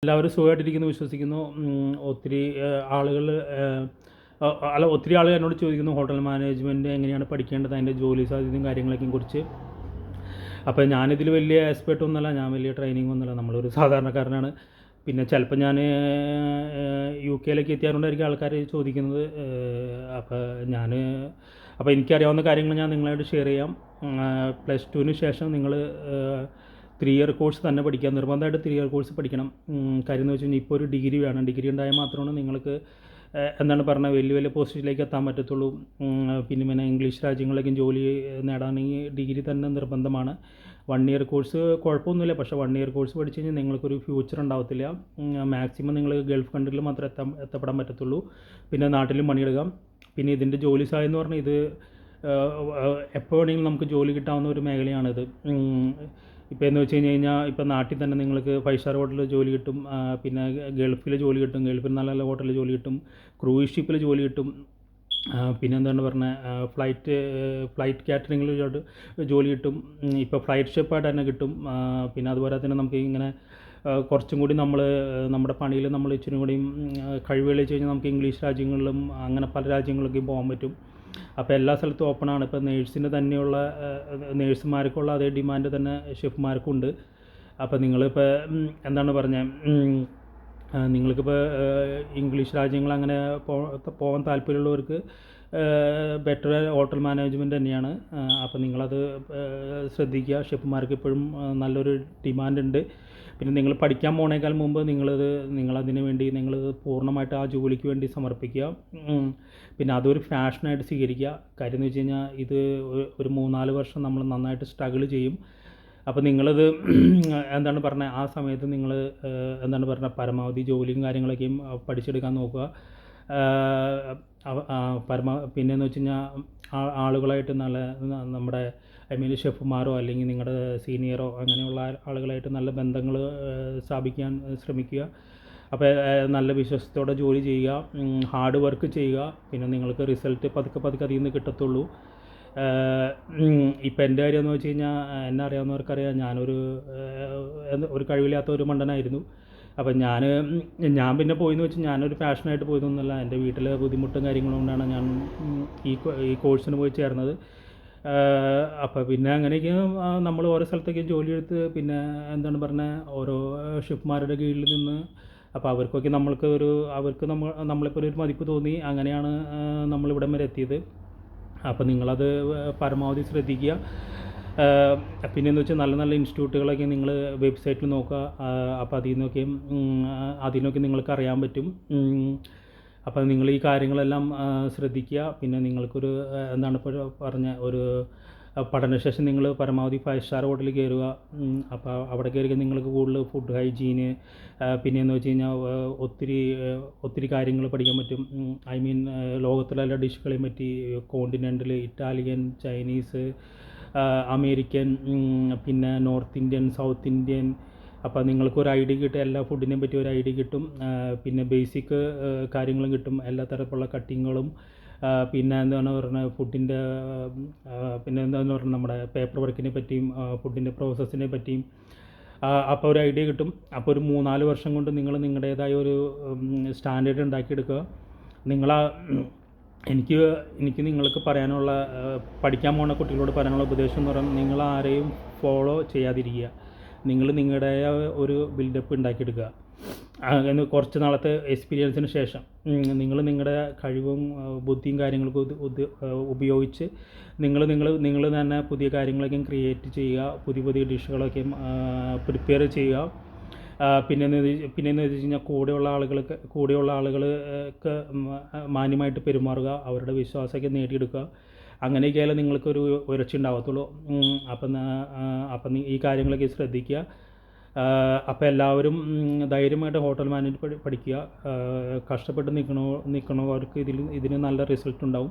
എല്ലാവരും സുഖമായിട്ടിരിക്കുന്നു വിശ്വസിക്കുന്നു. ഒത്തിരി ആളുകൾ ഒത്തിരി ആളുകൾ എന്നോട് ചോദിക്കുന്നു ഹോട്ടൽ മാനേജ്മെൻറ്റ് എങ്ങനെയാണ് പഠിക്കേണ്ടത്, അതിൻ്റെ ജോലി സാധ്യതയും കാര്യങ്ങളൊക്കെയും കുറിച്ച്. അപ്പോൾ ഞാനിതിൽ വലിയ എക്സ്പേർട്ട് ഒന്നുമല്ല, ഞാൻ വലിയ ട്രെയിനിങ് ഒന്നുമല്ല, നമ്മളൊരു സാധാരണക്കാരനാണ്. പിന്നെ ചിലപ്പോൾ ഞാൻ UK എത്തിയാറുണ്ടായിരിക്കും ആൾക്കാർ ചോദിക്കുന്നത്. അപ്പോൾ അപ്പോൾ എനിക്കറിയാവുന്ന കാര്യങ്ങൾ ഞാൻ നിങ്ങളായിട്ട് ഷെയർ ചെയ്യാം. +2 ശേഷം നിങ്ങൾ 3 ഇയർ കോഴ്സ് തന്നെ പഠിക്കുക, നിർബന്ധമായിട്ട് 3 ഇയർ കോഴ്സ് പഠിക്കണം. കാര്യം എന്ന് വെച്ച് കഴിഞ്ഞാൽ ഇപ്പോൾ ഒരു ഡിഗ്രി വേണം, ഡിഗ്രി ഉണ്ടായാൽ മാത്രമാണ് നിങ്ങൾക്ക് എന്താണ് പറഞ്ഞാൽ വലിയ വലിയ പോസ്റ്റിലേക്ക് എത്താൻ പറ്റത്തുള്ളൂ. പിന്നെ ഇംഗ്ലീഷ് രാജ്യങ്ങളിലേക്കും ജോലി നേടാണെങ്കിൽ ഡിഗ്രി തന്നെ നിർബന്ധമാണ്. 1 ഇയർ കോഴ്സ് കുഴപ്പമൊന്നുമില്ല, പക്ഷേ 1 ഇയർ കോഴ്സ് പഠിച്ച് കഴിഞ്ഞാൽ നിങ്ങൾക്കൊരു ഫ്യൂച്ചർ ഉണ്ടാവത്തില്ല. മാക്സിമം നിങ്ങൾ ഗൾഫ് കൺട്രിയിൽ മാത്രമേ എത്തപ്പെടാൻ പറ്റത്തുള്ളൂ. പിന്നെ നാട്ടിലും പണിയെടുക്കാം. പിന്നെ ഇതിൻ്റെ ജോലി സാധ്യത എന്ന് പറഞ്ഞാൽ ഇത് എപ്പോൾ വേണമെങ്കിലും നമുക്ക് ജോലി കിട്ടാവുന്ന ഒരു മേഖലയാണിത്. ഇപ്പോൾ എന്ന് വെച്ച് കഴിഞ്ഞാൽ ഇപ്പോൾ നാട്ടിൽ തന്നെ നിങ്ങൾക്ക് 5 സ്റ്റാർ ഹോട്ടലിൽ ജോലി കിട്ടും, പിന്നെ ഗൾഫിൽ ജോലി കിട്ടും, ഗൾഫിൽ നല്ല നല്ല ഹോട്ടലിൽ ജോലി കിട്ടും, ക്രൂയിസ് ഷിപ്പിൽ ജോലി കിട്ടും, പിന്നെ എന്താണ് പറഞ്ഞത് ഫ്ലൈറ്റ് കാറ്ററിങ്ങിൽ ജോലി കിട്ടും, ഇപ്പോൾ ഫ്ലൈറ്റ് ഷെപ്പായിട്ട് തന്നെ കിട്ടും. പിന്നെ അതുപോലെ തന്നെ നമുക്ക് ഇങ്ങനെ കുറച്ചും കൂടി നമ്മുടെ പണിയിൽ നമ്മൾ ഇച്ചിരി കൂടിയും കഴിവ് തെളിയിച്ച് കഴിഞ്ഞാൽ നമുക്ക് ഇംഗ്ലീഷ് രാജ്യങ്ങളിലും അങ്ങനെ പല രാജ്യങ്ങളിലേക്കും പോകാൻ പറ്റും. അപ്പോൾ എല്ലാ സ്ഥലത്തും ഓപ്പണാണ്. ഇപ്പോൾ നേഴ്സിന് തന്നെയുള്ള നേഴ്സുമാർക്കുള്ള അതേ ഡിമാൻഡ് തന്നെ ഷെഫ്മാർക്കും ഉണ്ട്. അപ്പോൾ നിങ്ങളിപ്പോൾ എന്താണ് പറഞ്ഞത്, നിങ്ങൾക്കിപ്പോൾ ഇംഗ്ലീഷ് രാജ്യങ്ങൾ അങ്ങനെ പോകാൻ താല്പര്യമുള്ളവർക്ക് ബെറ്റർ ഹോട്ടൽ മാനേജ്മെൻറ്റ് തന്നെയാണ്. അപ്പോൾ നിങ്ങളത് ശ്രദ്ധിക്കുക. ഷെഫ്മാർക്ക് ഇപ്പോഴും നല്ലൊരു ഡിമാൻഡ് ഉണ്ട്. പിന്നെ നിങ്ങൾ പഠിക്കാൻ പോണേക്കാൾ മുമ്പ് നിങ്ങളതിന് വേണ്ടി നിങ്ങൾ പൂർണ്ണമായിട്ട് ആ ജോലിക്ക് വേണ്ടി സമർപ്പിക്കുക. പിന്നെ അതൊരു ഫാഷനായിട്ട് സ്വീകരിക്കുക. കാര്യം എന്ന് വെച്ച് കഴിഞ്ഞാൽ ഇത് ഒരു 3-4 വർഷം നമ്മൾ നന്നായിട്ട് സ്ട്രഗിൾ ചെയ്യും. അപ്പോൾ നിങ്ങളത് എന്താണ് പറഞ്ഞത്, ആ സമയത്ത് നിങ്ങൾ എന്താണ് പറഞ്ഞത് പരമാവധി ജോലിയും കാര്യങ്ങളൊക്കെയും പഠിച്ചെടുക്കാൻ നോക്കുക. പിന്നെയെന്ന് വെച്ച് കഴിഞ്ഞാൽ ആളുകളായിട്ട് നമ്മുടെ ഷെഫുമാരോ അല്ലെങ്കിൽ നിങ്ങളുടെ സീനിയറോ അങ്ങനെയുള്ള ആളുകളായിട്ട് നല്ല ബന്ധങ്ങൾ സ്ഥാപിക്കാൻ ശ്രമിക്കുക. അപ്പോൾ നല്ല വിശ്വാസത്തോടെ ജോലി ചെയ്യുക, ഹാർഡ് വർക്ക് ചെയ്യുക. പിന്നെ നിങ്ങൾക്ക് റിസൾട്ട് പതുക്കെ അതിൽ നിന്ന് കിട്ടത്തുള്ളൂ. ഇപ്പം എൻ്റെ കാര്യം എന്ന് വെച്ച് കഴിഞ്ഞാൽ എന്നെ അറിയാവുന്നവർക്കറിയാം, ഞാനൊരു കഴിവില്ലാത്ത ഒരു മണ്ടനായിരുന്നു. അപ്പം ഞാൻ പിന്നെ പോയെന്ന് വെച്ചാൽ ഞാനൊരു പാഷനായിട്ട് പോയതൊന്നുമല്ല, എൻ്റെ വീട്ടിലെ ബുദ്ധിമുട്ടും കാര്യങ്ങളും കൊണ്ടാണ് ഞാൻ ഈ കോഴ്സിന് പോയി ചേർന്നത്. അപ്പോൾ പിന്നെ അങ്ങനെയൊക്കെ നമ്മൾ ഓരോ സ്ഥലത്തേക്ക് ജോലിയെടുത്ത് പിന്നെ എന്താണ് പറഞ്ഞത് ഓരോ ഷെഫ്മാരുടെ കീഴിൽ നിന്ന് അപ്പോൾ അവർക്കൊക്കെ നമ്മളിപ്പോൾ ഒരു മതിപ്പ് തോന്നി. അങ്ങനെയാണ് നമ്മളിവിടം വരെ എത്തിയത്. അപ്പോൾ നിങ്ങളത് പരമാവധി ശ്രദ്ധിക്കുക. പിന്നെയെന്ന് വെച്ചാൽ നല്ല നല്ല ഇൻസ്റ്റിറ്റ്യൂട്ടുകളൊക്കെ നിങ്ങൾ വെബ്സൈറ്റിൽ നോക്കുക. അപ്പോൾ അതിൽ നിന്നൊക്കെ നിങ്ങൾക്ക് അറിയാൻ പറ്റും. അപ്പോൾ നിങ്ങൾ ഈ കാര്യങ്ങളെല്ലാം ശ്രദ്ധിക്കുക. പിന്നെ നിങ്ങൾക്കൊരു എന്താണ് ഇപ്പോൾ പറഞ്ഞ ഒരു പഠനശേഷം നിങ്ങൾ പരമാവധി 5 സ്റ്റാർ ഹോട്ടലിൽ കയറുക. അപ്പോൾ അവിടെ കയറി നിങ്ങൾക്ക് കൂടുതൽ ഫുഡ് ഹൈജീന് പിന്നെയെന്ന് വെച്ച് കഴിഞ്ഞാൽ ഒത്തിരി കാര്യങ്ങൾ പഠിക്കാൻ പറ്റും. ലോകത്തിലെ എല്ലാ ഡിഷുകളെയും പറ്റി, കോണ്ടിനെൻ്റൽ, ഇറ്റാലിയൻ, ചൈനീസ്, അമേരിക്കൻ, പിന്നെ നോർത്ത് ഇന്ത്യൻ, സൗത്ത് ഇന്ത്യൻ. അപ്പോൾ നിങ്ങൾക്കൊരു ഐഡിയ കിട്ടും, എല്ലാ ഫുഡിനെയും പറ്റി ഒരു ഐഡിയ കിട്ടും. പിന്നെ ബേസിക് കാര്യങ്ങളും കിട്ടും, എല്ലാ തരത്തിലുള്ള കട്ടിങ്ങുകളും. പിന്നെ എന്താണ് പറയുന്നത് ഫുഡിൻ്റെ പിന്നെ എന്താണെന്ന് പറഞ്ഞാൽ നമ്മുടെ പേപ്പർ വർക്കിനെ പറ്റിയും ഫുഡിൻ്റെ പ്രോസസ്സിനെ പറ്റിയും അപ്പോൾ ഒരു ഐഡിയ കിട്ടും. അപ്പോൾ ഒരു 3-4 വർഷം കൊണ്ട് നിങ്ങൾ നിങ്ങളുടേതായ ഒരു സ്റ്റാൻഡേർഡ് ഉണ്ടാക്കിയെടുക്കുക. എനിക്ക് നിങ്ങൾക്ക് പറയാനുള്ള പഠിക്കാൻ പോകുന്ന കുട്ടികളോട് പറയാനുള്ള ഉപദേശം എന്ന് പറയുന്നത്, നിങ്ങൾ ആരെയും ഫോളോ ചെയ്യാതിരിക്കുക. നിങ്ങളുടെ ഒരു ബിൽഡപ്പ് ഉണ്ടാക്കിയെടുക്കുക. കുറച്ച് നാളത്തെ എക്സ്പീരിയൻസിന് ശേഷം നിങ്ങളുടെ കഴിവും ബുദ്ധിയും കാര്യങ്ങളൊക്കെ ഉപയോഗിച്ച് നിങ്ങൾ തന്നെ പുതിയ കാര്യങ്ങളൊക്കെ ക്രിയേറ്റ് ചെയ്യുക, പുതിയ ഡിഷുകളൊക്കെ പ്രിപ്പയർ ചെയ്യുക. പിന്നെയെന്ന് വെച്ച് കഴിഞ്ഞാൽ കൂടെയുള്ള ആളുകൾക്ക് മാന്യമായിട്ട് പെരുമാറുക, അവരുടെ വിശ്വാസമൊക്കെ നേടിയെടുക്കുക. അങ്ങനെയൊക്കെയായാലും നിങ്ങൾക്കൊരു ഉയർച്ച ഉണ്ടാകത്തുള്ളൂ. അപ്പം ഈ കാര്യങ്ങളൊക്കെ ശ്രദ്ധിക്കുക. അപ്പോൾ എല്ലാവരും ധൈര്യമായിട്ട് ഹോട്ടൽ മാനേജ്മെൻറ്റ് പഠിക്കുക. കഷ്ടപ്പെട്ട് നിൽക്കണവർക്ക് ഇതിന് നല്ല റിസൾട്ട് ഉണ്ടാവും.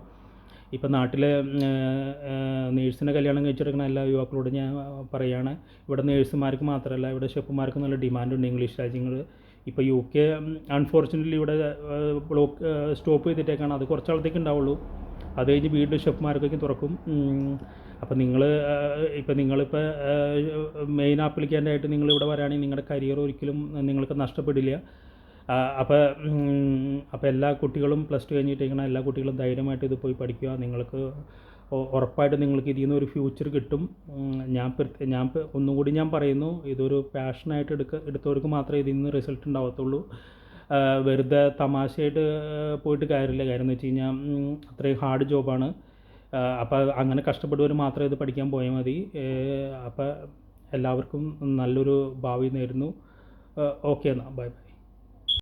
ഇപ്പം നാട്ടിലെ നേഴ്സിനെ കല്യാണം കഴിച്ചെടുക്കുന്ന എല്ലാ യുവാക്കളോടും ഞാൻ പറയുകയാണ്, ഇവിടെ നേഴ്സുമാർക്ക് മാത്രമല്ല ഇവിടെ ഷെഫുമാർക്ക് നല്ല ഡിമാൻഡുണ്ട് ഇംഗ്ലീഷ് രാജ്യങ്ങൾ. ഇപ്പോൾ UK അൺഫോർച്യുനേറ്റ്ലി ഇവിടെ സ്റ്റോപ്പ് ചെയ്തിട്ടേക്കാണ്. അത് കുറച്ചാളത്തേക്ക് ഉണ്ടാവുള്ളൂ. അത് കഴിഞ്ഞ് വീണ്ടും ഷെഫ്മാർക്കൊക്കെ തുറക്കും. അപ്പോൾ നിങ്ങളിപ്പോൾ മെയിൻ ആപ്ലിക്കൻ്റായിട്ട് നിങ്ങളിവിടെ വരാണെങ്കിൽ നിങ്ങളുടെ കരിയർ ഒരിക്കലും നിങ്ങൾക്ക് നഷ്ടപ്പെടില്ല. അപ്പോൾ എല്ലാ കുട്ടികളും +2 കഴിഞ്ഞിട്ടിരിക്കുന്ന എല്ലാ കുട്ടികളും ധൈര്യമായിട്ട് ഇത് പോയി പഠിക്കുക. നിങ്ങൾക്ക് ഉറപ്പായിട്ട് നിങ്ങൾക്ക് ഇതിൽ നിന്ന് ഒരു ഫ്യൂച്ചർ കിട്ടും. ഞാൻ ഒന്നുകൂടി ഞാൻ പറയുന്നു, ഇതൊരു പാഷനായിട്ട് എടുത്തവർക്ക് മാത്രമേ ഇതിൽ നിന്ന് റിസൾട്ട് ഉണ്ടാവത്തുള്ളൂ. വെറുതെ തമാശയായിട്ട് പോയിട്ട് കാര്യമില്ല. കാര്യം എന്ന് വെച്ച് കഴിഞ്ഞാൽ അത്രയും ഹാർഡ് ജോബാണ്. അപ്പോൾ അങ്ങനെ കഷ്ടപ്പെടുന്നവർ മാത്രമേ ഇത് പഠിക്കാൻ പോയാൽ മതി. അപ്പോൾ എല്ലാവർക്കും നല്ലൊരു ഭാവി നേരുന്നു. ഓക്കെ എന്നാൽ ബൈ.